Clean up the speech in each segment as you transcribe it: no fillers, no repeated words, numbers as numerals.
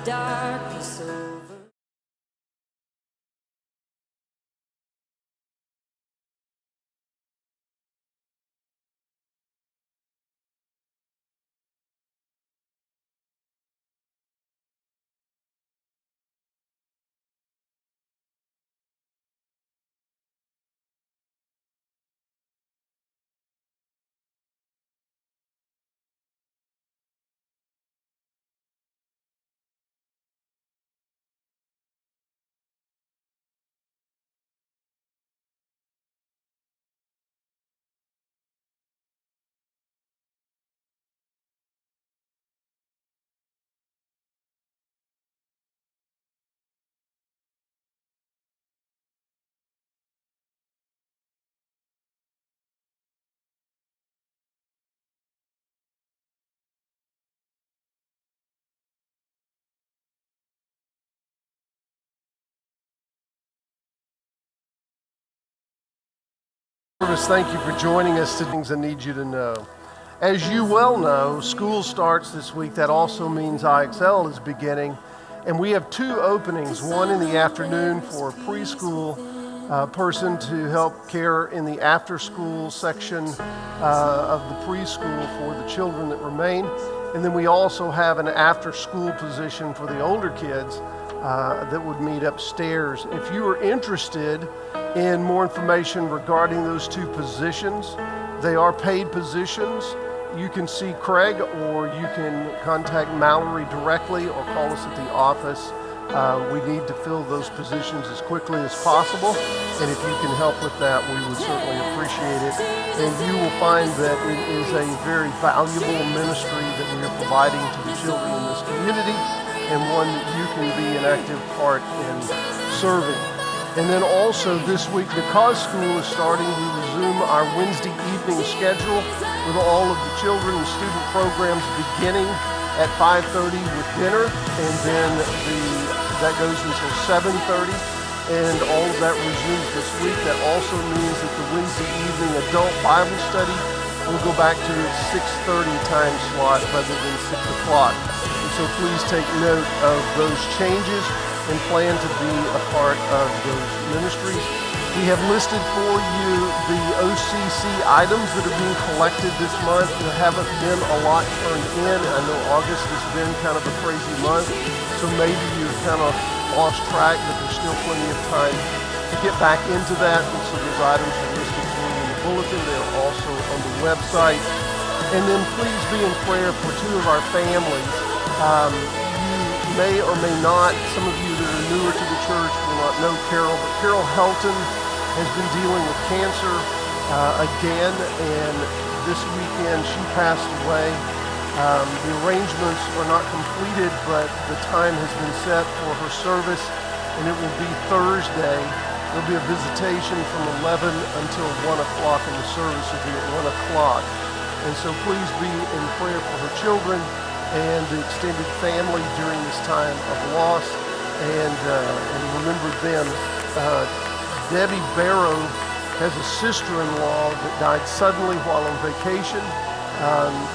darkness over. Thank you for joining us today. Things I need you to know. As you well know, school starts this week. That also means IXL is beginning. And we have two openings, one in the afternoon for a preschool person to help care in the after-school section of the preschool for the children that remain. And then we also have an after-school position for the older kids that would meet upstairs. If you are interested in more information regarding those two positions, they are paid positions. You can see Craig or you can contact Mallory directly or call us at the office. We need to fill those positions as quickly as possible, and if you can help with that, we would certainly appreciate it. And you will find that it is a very valuable ministry that we are providing to the children in this community, and one that you can be an active part in serving. And then also this week, because school is starting, we resume our Wednesday evening schedule with all of the children and student programs beginning at 5:30 with dinner, and then that goes until 7:30, and all of that resumes this week. That also means that the Wednesday evening adult Bible study will go back to its 6:30 time slot rather than 6 o'clock. And so please take note of those changes and plan to be a part of those ministries. We have listed for you the OCC items that are being collected this month. There haven't been a lot turned in. I know August has been kind of a crazy month, so maybe you've kind of lost track, but there's still plenty of time to get back into that. And so those items are listed for you in the bulletin. They're also on the website. And then please be in prayer for two of our families. You may or may not, some of you that are newer to the church will not know Carol, but Carol Helton has been dealing with cancer again, and this weekend she passed away. The arrangements are not completed, but the time has been set for her service, and it will be Thursday. There'll be a visitation from 11 until 1 o'clock, and the service will be at 1 o'clock. And so please be in prayer for her children and the extended family during this time of loss, and remember them. Debbie Barrow has a sister-in-law that died suddenly while on vacation.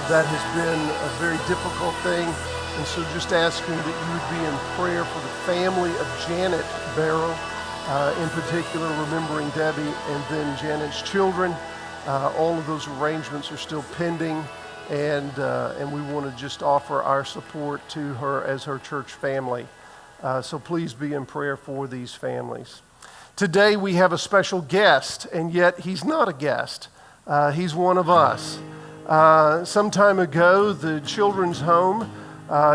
That has been a very difficult thing, and so just asking that you would be in prayer for the family of Janet Barrow, in particular remembering Debbie and then Janet's children. All of those arrangements are still pending, and we want to just offer our support to her as her church family. So please be in prayer for these families. Today we have a special guest, and yet he's not a guest. He's one of us. Some time ago, the Children's Home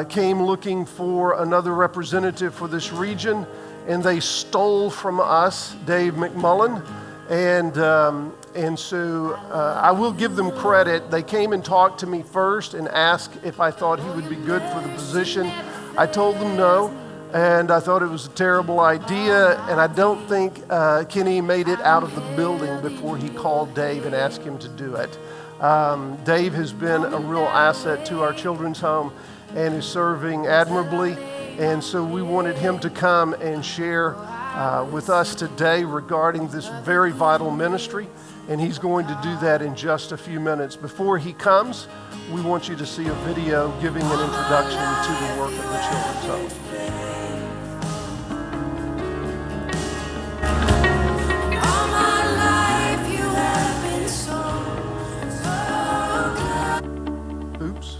came looking for another representative for this region, and they stole from us Dave McMullen. And so I will give them credit. They came and talked to me first and asked if I thought he would be good for the position. I told them no, and I thought it was a terrible idea, and I don't think Kenny made it out of the building before he called Dave and asked him to do it. Dave has been a real asset to our Children's Home and is serving admirably, and so we wanted him to come and share with us today regarding this very vital ministry. and he's going to do that in just a few minutes. Before he comes, we want you to see a video giving an introduction to the work of the Children's Home. Oops.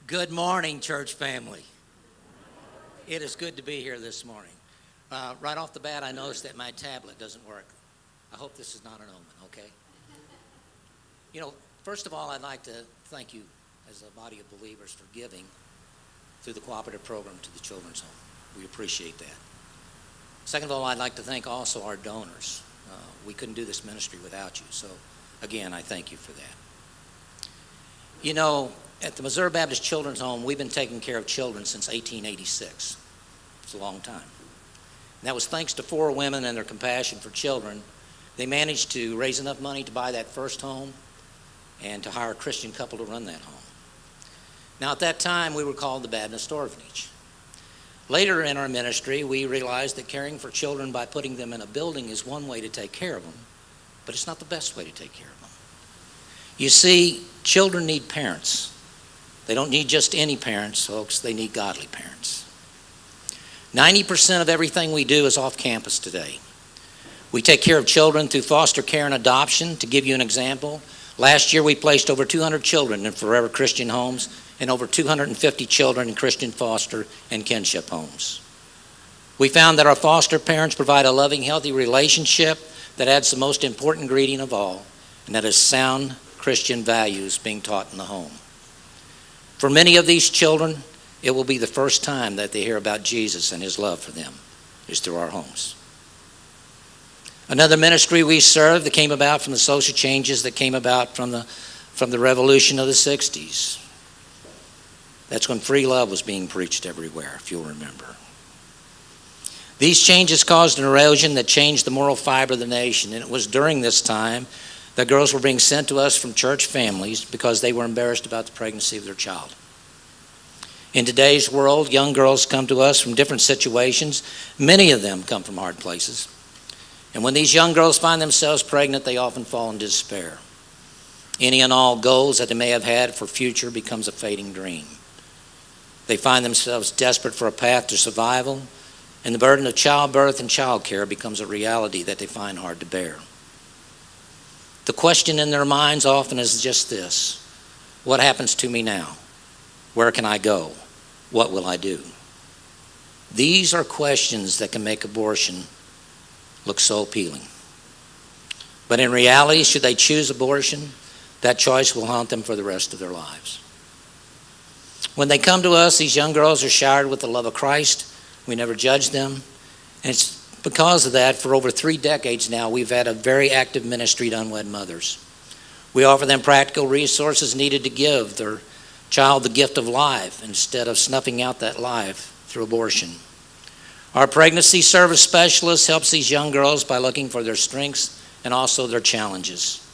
Good morning, church family. It is good to be here this morning. Right off the bat, I noticed that my tablet doesn't work. I hope this is not an omen, okay? You know, first of all, I'd like to thank you as a body of believers for giving through the cooperative program to the Children's Home. We appreciate that. Second of all, I'd like to thank also our donors. We couldn't do this ministry without you, so again, I thank you for that. You know, at the Missouri Baptist Children's Home, we've been taking care of children since 1886. It's a long time. And that was thanks to 4 women and their compassion for children. They managed to raise enough money to buy that first home and to hire a Christian couple to run that home. Now, at that time, we were called the Baptist Orphanage. Later in our ministry, we realized that caring for children by putting them in a building is one way to take care of them, but it's not the best way to take care of them. You see, children need parents. They don't need just any parents, folks. They need godly parents. 90% of everything we do is off campus today. We take care of children through foster care and adoption. To give you an example, last year we placed over 200 children in Forever Christian homes and over 250 children in Christian foster and kinship homes. We found that our foster parents provide a loving, healthy relationship that adds the most important ingredient of all, and that is sound Christian values being taught in the home. For many of these children, it will be the first time that they hear about Jesus and his love for them is through our homes. Another ministry we serve that came about from the social changes that came about from the revolution of the 60s. That's when free love was being preached everywhere, if you'll remember. These changes caused an erosion that changed the moral fiber of the nation, and it was during this time that girls were being sent to us from church families because they were embarrassed about the pregnancy of their child. In today's world, young girls come to us from different situations. Many of them come from hard places. And when these young girls find themselves pregnant, they often fall into despair. Any and all goals that they may have had for future becomes a fading dream. They find themselves desperate for a path to survival, and the burden of childbirth and childcare becomes a reality that they find hard to bear. The question in their minds often is just this: what happens to me now? Where can I go? What will I do? These are questions that can make abortion look so appealing. But in reality, should they choose abortion, that choice will haunt them for the rest of their lives. When they come to us, these young girls are showered with the love of Christ. We never judge them. And it's because of that, for over 3 decades now, we've had a very active ministry to unwed mothers. We offer them practical resources needed to give their child the gift of life instead of snuffing out that life through abortion. Our pregnancy service specialist helps these young girls by looking for their strengths and also their challenges.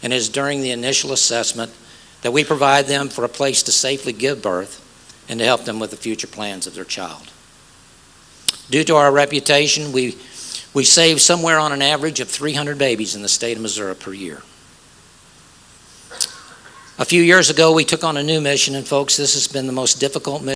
And it is during the initial assessment that we provide them for a place to safely give birth and to help them with the future plans of their child. Due to our reputation, we save somewhere on an average of 300 babies in the state of Missouri per year. A few years ago, we took on a new mission, and folks, this has been the most difficult mission